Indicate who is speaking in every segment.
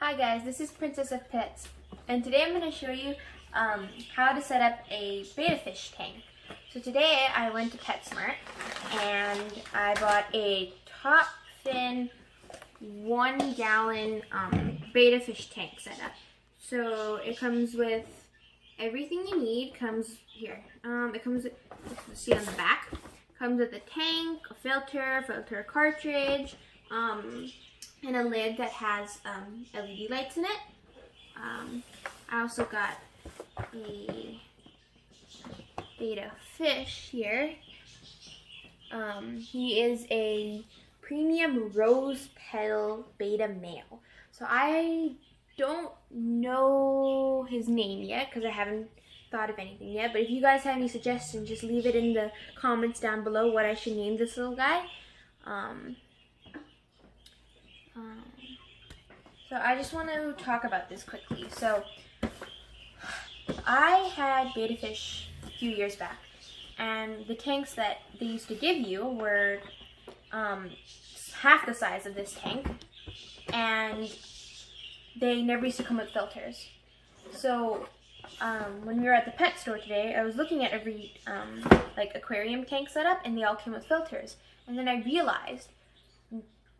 Speaker 1: Hi guys, this is Princess of Pets, and today I'm going to show you how to set up a betta fish tank. So today I went to Petsmart and I bought a Topfin 1 gallon betta fish tank setup. So it comes with everything you need. Comes here. It comes with, see on the back, comes with a tank, a filter cartridge, and a lid that has LED lights in it. I also got a betta fish here. He is a premium rose petal betta male. So I don't know his name yet because I haven't thought of anything yet. But if you guys have any suggestions, just leave it in the comments down below what I should name this little guy. So I just want to talk about this quickly. So I had betta fish a few years back, and the tanks that they used to give you were half the size of this tank, and they never used to come with filters. So when we were at the pet store today, I was looking at every like aquarium tank setup, and they all came with filters. And then I realized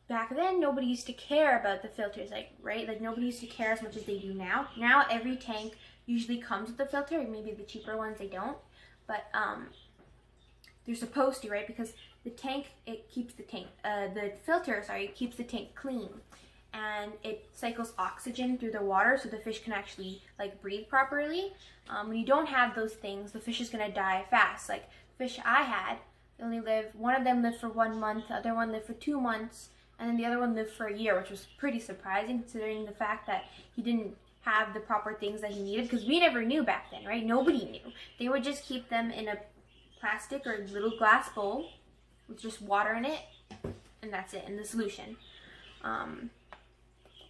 Speaker 1: back then nobody used to care about the filters, right? Nobody used to care as much as they do now. Now every tank usually comes with a filter. Maybe the cheaper ones they don't, but they're supposed to, right? Because the tank, it keeps the tank, the filter, sorry, it keeps the tank clean, and it cycles oxygen through the water so the fish can actually breathe properly. When you don't have those things, the fish is gonna die fast. Like the fish I had, one of them lived for 1 month, the other one lived for 2 months, and then the other one lived for a year, which was pretty surprising considering the fact that he didn't have the proper things that he needed, because we never knew back then, right? Nobody knew. They would just keep them in a plastic or little glass bowl with just water in it, and that's it, and the solution.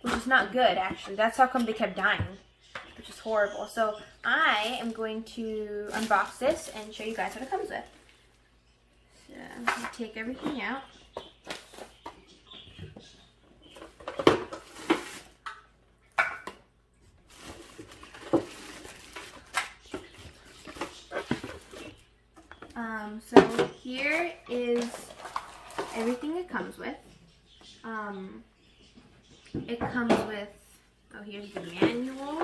Speaker 1: Which is not good, actually. That's how come they kept dying, which is horrible. So I am going to unbox this and show you guys what it comes with. So I'm going to take everything out. So here is everything it comes with. It comes with, oh, here's the manual.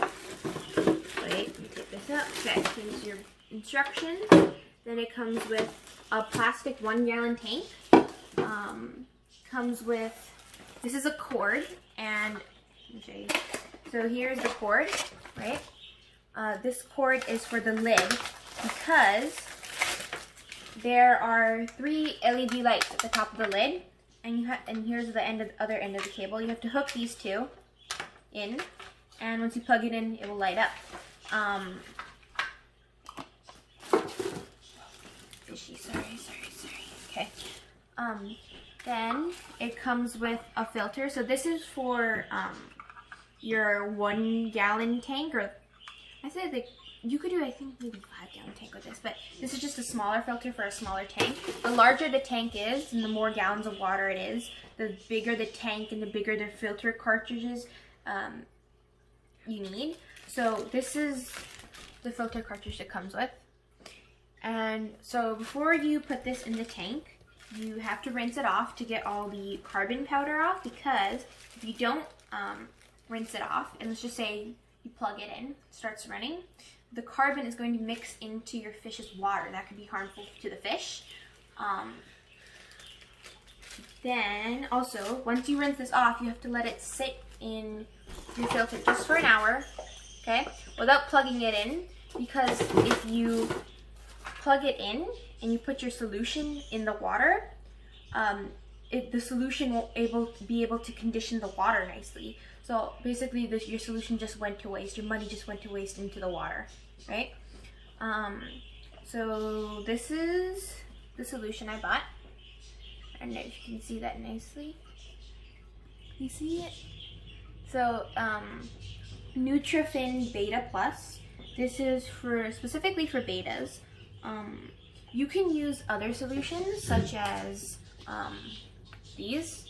Speaker 1: Wait, let me take this out. Okay, here's your instructions. Then it comes with a plastic 1 gallon tank. Comes with, this is a cord, and let me show you. So here's the cord, right? This cord is for the lid because there are 3 LED lights at the top of the lid, and here's the other end of the cable. You have to hook these 2 in, and once you plug it in, it will light up. Fishy, sorry. Okay. Then it comes with a filter. So this is for your 1 gallon tank, or I said you could do, I think, maybe 5 gallon tank with this, but this is just a smaller filter for a smaller tank. The larger the tank is, and the more gallons of water it is, the bigger the tank and the bigger the filter cartridges you need. So this is the filter cartridge it comes with. And so before you put this in the tank, you have to rinse it off to get all the carbon powder off, because if you don't rinse it off, and let's just say you plug it in, it starts running, the carbon is going to mix into your fish's water. That could be harmful to the fish. Then also, once you rinse this off, you have to let it sit in your filter just for an hour, okay, without plugging it in, because if you plug it in and you put your solution in the water, the solution won't be able to condition the water nicely. So basically your solution just went to waste. Your money just went to waste into the water, right? So this is the solution I bought. I don't know if you can see that nicely. You see it? So Nutrifin Betta Plus. This is specifically for bettas. You can use other solutions such as these.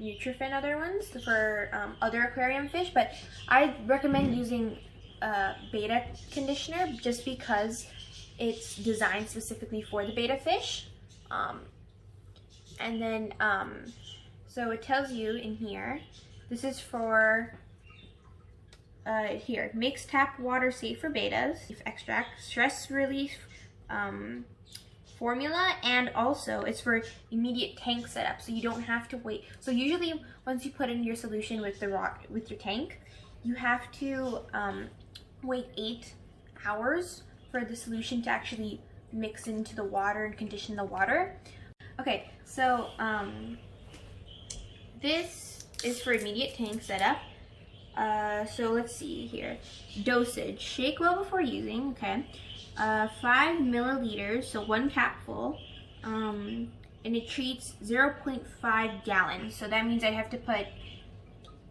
Speaker 1: Nutrifin other ones for other aquarium fish, but I recommend using Betta conditioner just because it's designed specifically for the betta fish. And then, so it tells you in here, this is for, here, makes tap water safe for bettas, extract, stress relief, formula, and also it's for immediate tank setup, so you don't have to wait. So usually once you put in your solution with your tank, you have to wait 8 hours for the solution to actually mix into the water and condition the water. Okay, so this is for immediate tank setup. So let's see here. Dosage, shake well before using, okay. 5 milliliters, so 1 capful, and it treats 0.5 gallons. So that means I have to put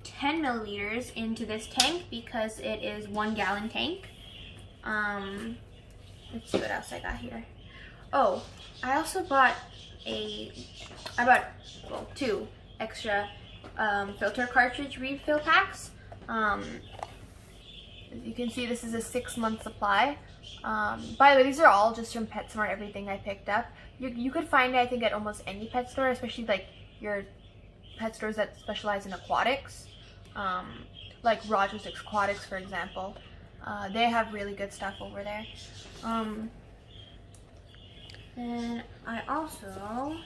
Speaker 1: 10 milliliters into this tank because it is 1 gallon tank. Let's see what else I got here. Oh, I also bought well, 2 extra filter cartridge refill packs. As you can see, this is a 6-month supply. By the way, these are all just from Petsmart, everything I picked up. You could find it, I think, at almost any pet store, especially like your pet stores that specialize in aquatics. Like Rogers Aquatics, for example. They have really good stuff over there. And I also,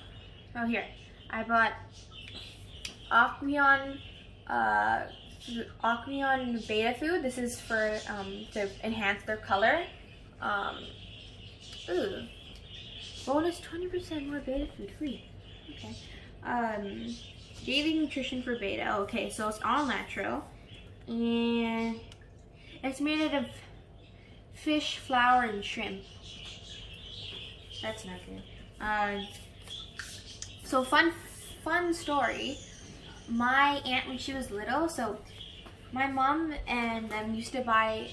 Speaker 1: oh here, I bought Aqueon Betta food. This is for to enhance their color. Ooh, bonus 20% more Betta food free. Okay. Daily nutrition for Betta. Okay, so it's all natural, and it's made out of fish, flour, and shrimp. That's not good. So fun story. My aunt, when she was little, so my mom and them used to buy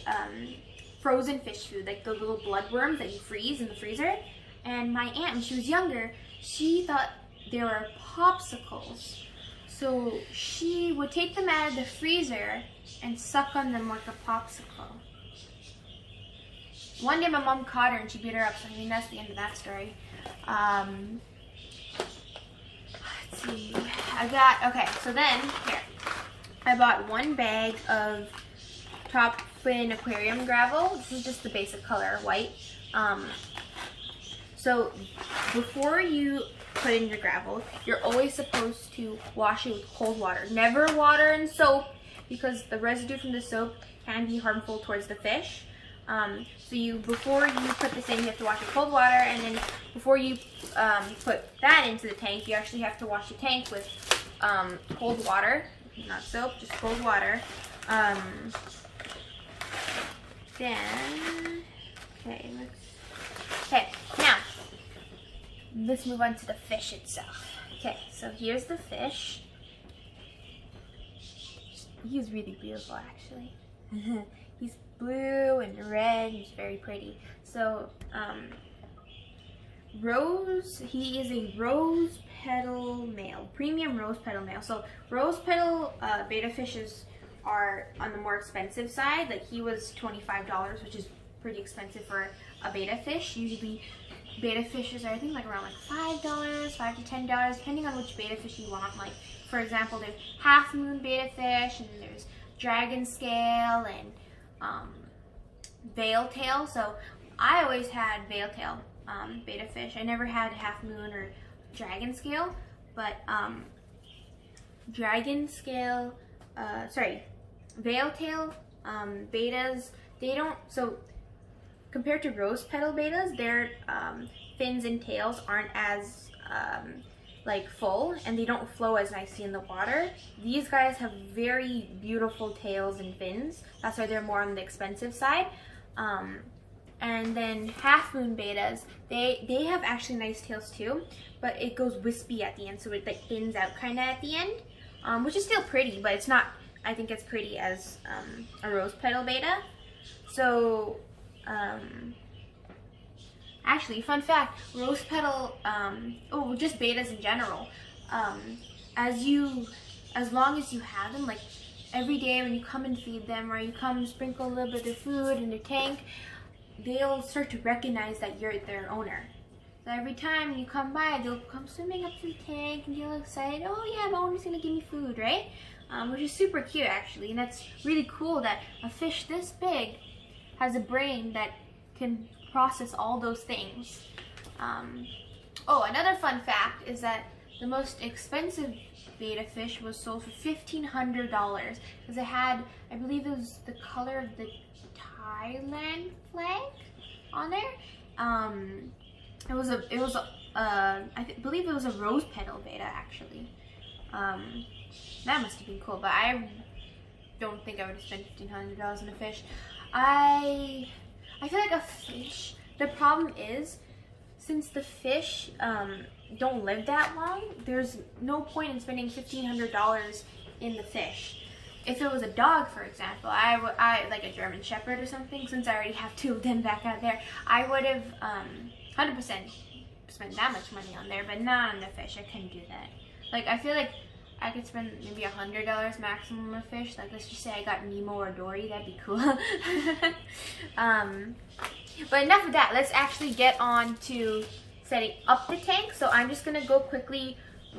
Speaker 1: frozen fish food, like the little bloodworms that you freeze in the freezer. And my aunt, when she was younger, she thought they were popsicles. So she would take them out of the freezer and suck on them like a popsicle. One day my mom caught her and she beat her up, so I mean that's the end of that story. Let's see, okay, so then, here, I bought 1 bag of Topfin aquarium gravel. This is just the basic color, white. So before you put in your gravel, you're always supposed to wash it with cold water. Never water and soap, because the residue from the soap can be harmful towards the fish. So before you put this in, you have to wash it with cold water, and then before you put that into the tank, you actually have to wash the tank with cold water, not soap, just cold water. Then, okay, now, let's move on to the fish itself. Okay, so here's the fish. He's really beautiful, actually. He's blue and red, he's very pretty. So, he is a rose petal male, premium rose petal male. So rose petal betta fishes are on the more expensive side. Like he was $25, which is pretty expensive for a betta fish. Usually betta fishes are, I think, like around like $5, $5 to $10, depending on which betta fish you want. Like for example, there's half moon betta fish, and there's dragon scale and veil tail. So I always had veil tail betta fish. I never had half moon or dragon scale, but dragon scale, veil tail bettas, they don't, so compared to rose petal bettas, their fins and tails aren't as like full, and they don't flow as nicely in the water. These guys have very beautiful tails and fins. That's why they're more on the expensive side. And then half moon bettas, they have actually nice tails too, but it goes wispy at the end, so it like thins out kind of at the end, which is still pretty, but it's not, I think, as pretty as a rose petal betta. So actually, fun fact, rose petal, just bettas in general, as long as you have them, like every day when you come and feed them, or you come and sprinkle a little bit of their food in their tank, they'll start to recognize that you're their owner. So every time you come by, they'll come swimming up to the tank and get all excited. Oh yeah, my owner's gonna give me food, right? Which is super cute actually, and that's really cool that a fish this big has a brain that can process all those things. Oh, another fun fact is that the most expensive betta fish was sold for $1,500 because it had, I believe it was the color of the Thailand flag on there. I believe it was a rose petal betta actually. That must have been cool, but I don't think I would have spent $1,500 on a fish. I feel like a fish, the problem is, since the fish don't live that long, there's no point in spending $1,500 in the fish. If it was a dog, for example, I like a German Shepherd or something, since I already have 2 of them back out there, I would have 100% spent that much money on there, but not on the fish. I couldn't do that. Like, I feel like I could spend maybe $100 maximum on a fish. Like, let's just say I got Nemo or Dory, that'd be cool. But enough of that. Let's actually get on to setting up the tank. So I'm just gonna go quickly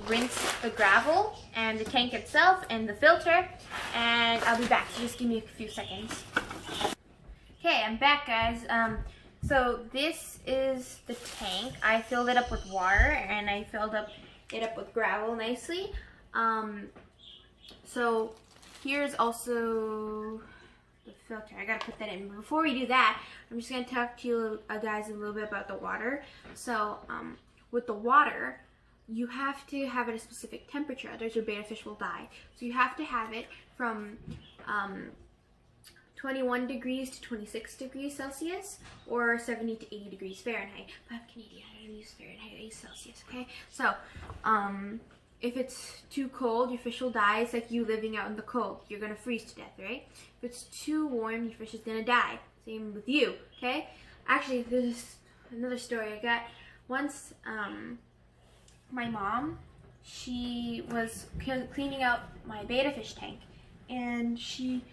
Speaker 1: rinse the gravel and the tank itself and the filter, and I'll be back. So just give me a few seconds. Okay, I'm back, guys. So this is the tank. I filled it up with water and I filled it up with gravel nicely. So here's also the filter. I gotta put that in. But before we do that, I'm just gonna talk to you guys a little bit about the water. So with the water, you have to have it a specific temperature, otherwise your betta fish will die. So you have to have it from 21 degrees to 26 degrees Celsius, or 70 to 80 degrees Fahrenheit. But I'm Canadian, I don't use Fahrenheit, I use Celsius, okay? So, if it's too cold, your fish will die. It's like you living out in the cold. You're gonna freeze to death, right? If it's too warm, your fish is gonna die. Same with you, okay? Actually, there's another story I got. Once, my mom, she was cleaning out my betta fish tank, and she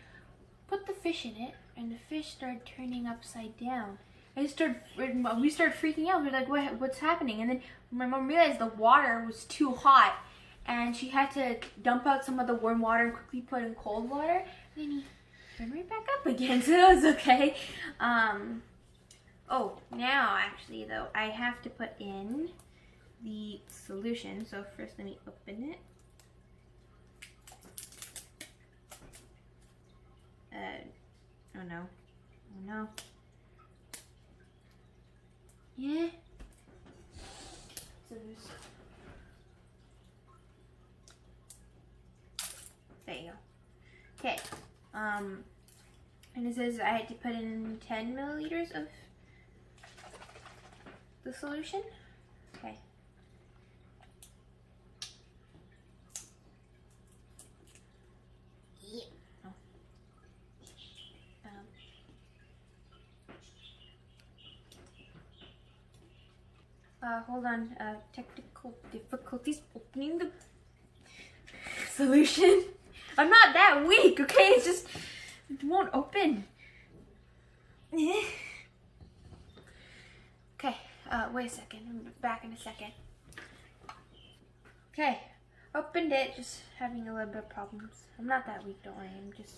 Speaker 1: put the fish in it, and the fish started turning upside down. We started freaking out. We were like, what's happening? And then my mom realized the water was too hot, and she had to dump out some of the warm water and quickly put in cold water. And then he turned right back up again, so that was okay. Oh, now actually though, I have to put in the solution. So first let me open it. Oh no. Oh no. Yeah. So there's... There you go. Okay. And it says I had to put in 10 milliliters of the solution. Okay. Yeah. Oh. Hold on. Technical difficulties opening the solution. I'm not that weak, okay? It's just, it won't open. Okay, wait a second. I'm back in a second. Okay, opened it. Just having a little bit of problems. I'm not that weak, don't worry. It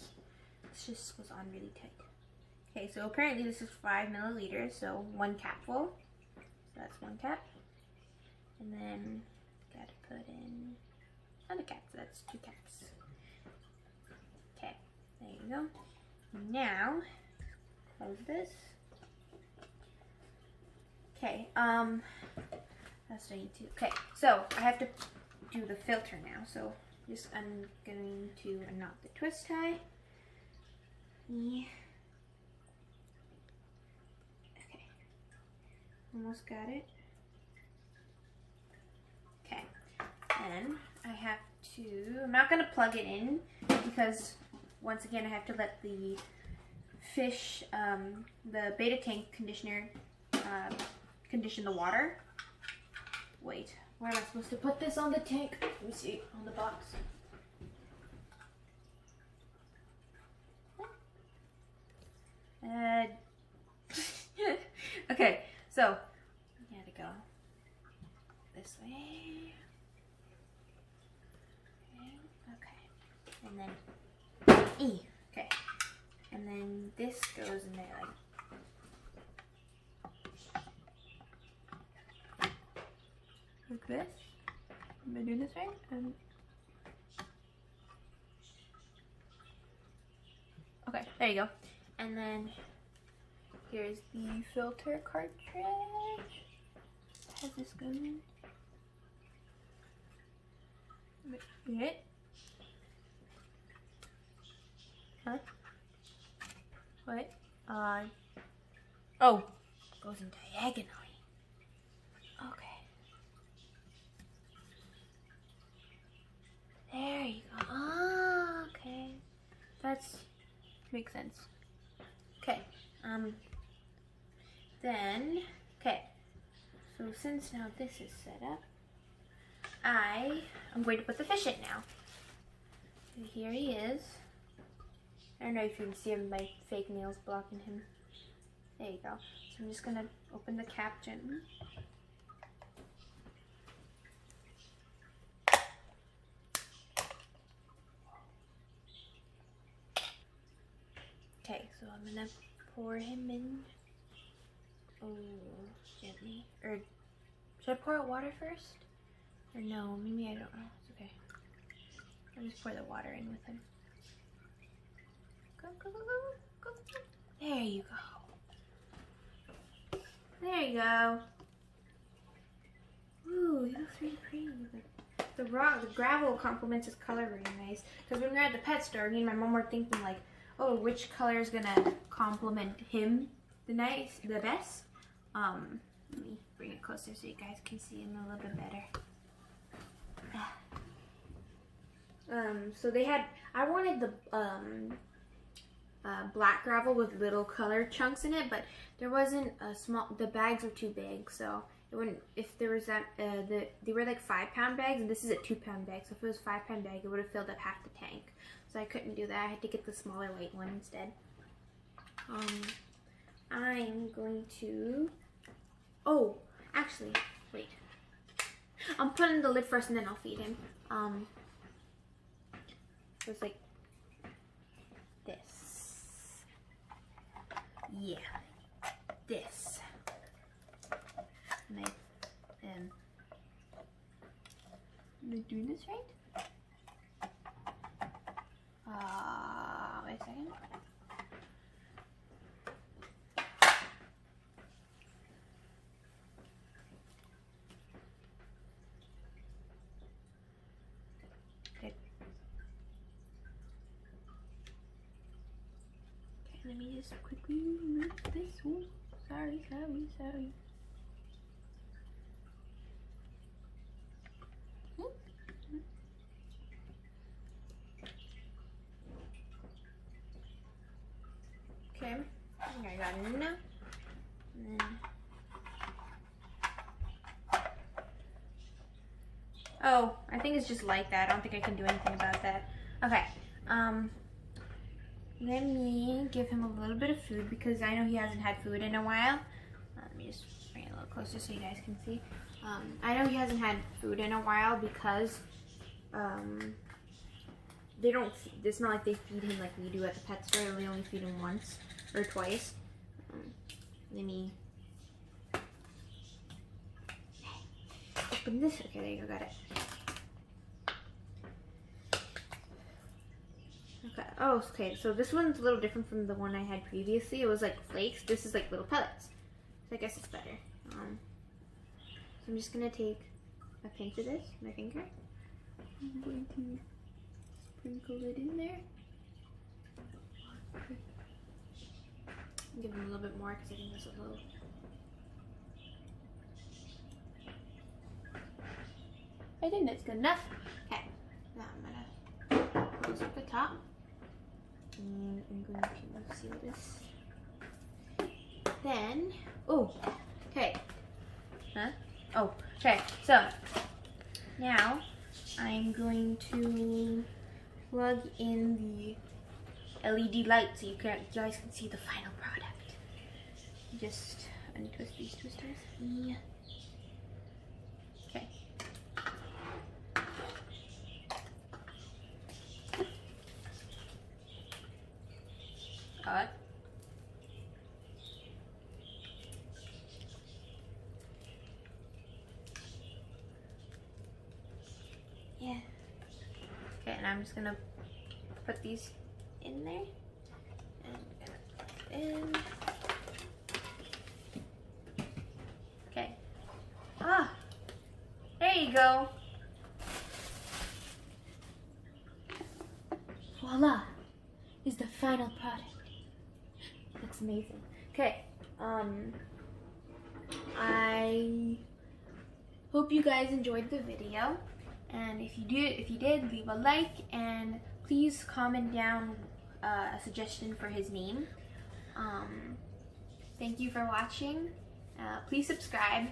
Speaker 1: just was on really tight. Okay, so apparently this is 5 milliliters, so 1 capful. So that's 1 cap. And then gotta put in another cap, so that's 2 caps. Okay, there you go. Now, close this. Okay, that's what I need to. Okay, so I have to do the filter now. So just I'm going to unknot the twist tie. Yeah. Okay, almost got it. Okay, then I have to. I'm not gonna plug it in because once again I have to let the fish, the betta tank conditioner, condition the water. Wait, Where am I supposed to put this on the tank? Let me see, on the box. Okay, so you had to go this way. Okay, and then E. Okay, and then this goes in there like this. Am I doing this right? Okay, there you go. And then here's the filter cartridge. How's this going? It? Huh? What? Oh, goes in diagonally. Okay. There you go. Ah, okay. That's makes sense. Okay. Then, okay. So since now this is set up, I'm going to put the fish in now. So here he is. I don't know if you can see him, my fake nails blocking him. There you go. So I'm just gonna open the cap gently. Okay, so I'm gonna pour him in. Oh, gently. Or should I pour out water first? Or no, maybe I don't know. It's okay. I'll just pour the water in with him. Go, go, go, go, go. There you go. There you go. Ooh, he looks really pretty. The gravel complements his color very nice. Because when we were at the pet store, me and my mom were thinking like, oh, which color is gonna complement him the best? Let me bring it closer so you guys can see him a little bit better. So they had, I wanted the black gravel with little color chunks in it, but there wasn't a the bags were too big, so it wouldn't, if there was that, they were like 5-pound bags, and this is a 2-pound bag, so if it was a 5-pound bag, it would have filled up half the tank. So I couldn't do that. I had to get the smaller white one instead. I'm going to, oh, actually, wait. I'm putting the lid first and then I'll feed him. So it's like this. Yeah, this. And am I doing this right? Wait a second. Good. Okay, let me just quickly remove this. Ooh, sorry. Okay, I think I got it in now. And then, oh, I think it's just like that. I don't think I can do anything about that. Okay, let me give him a little bit of food because I know he hasn't had food in a while. Let me just bring it a little closer so you guys can see. I know he hasn't had food in a while because they don't, it's not like they feed him like we do at the pet store. We only feed him once or twice. Let me open this. Okay, there you go, got it. Okay, oh, okay, so this one's a little different from the one I had previously. It was like flakes. This is like little pellets. So I guess it's better. So I'm just gonna take a pinch of this, my finger. I'm going to sprinkle it in there. Give him a little bit more because I think this is a little. I think that's good enough. Okay, now I'm gonna close up the top, and I'm going to seal this. Then, oh, okay, huh? Oh, okay. So Now, I'm going to plug in the LED light so you guys can see the final product. Just untwist these twisters. Yeah. Okay. Yeah. Okay, and I'm just gonna put these in there. And I'm gonna put it in. Okay. Ah! There you go. Voila! Is the final product. Looks amazing. Okay. I hope you guys enjoyed the video. And if you did, leave a like and please comment down a suggestion for his name. Thank you for watching. Please subscribe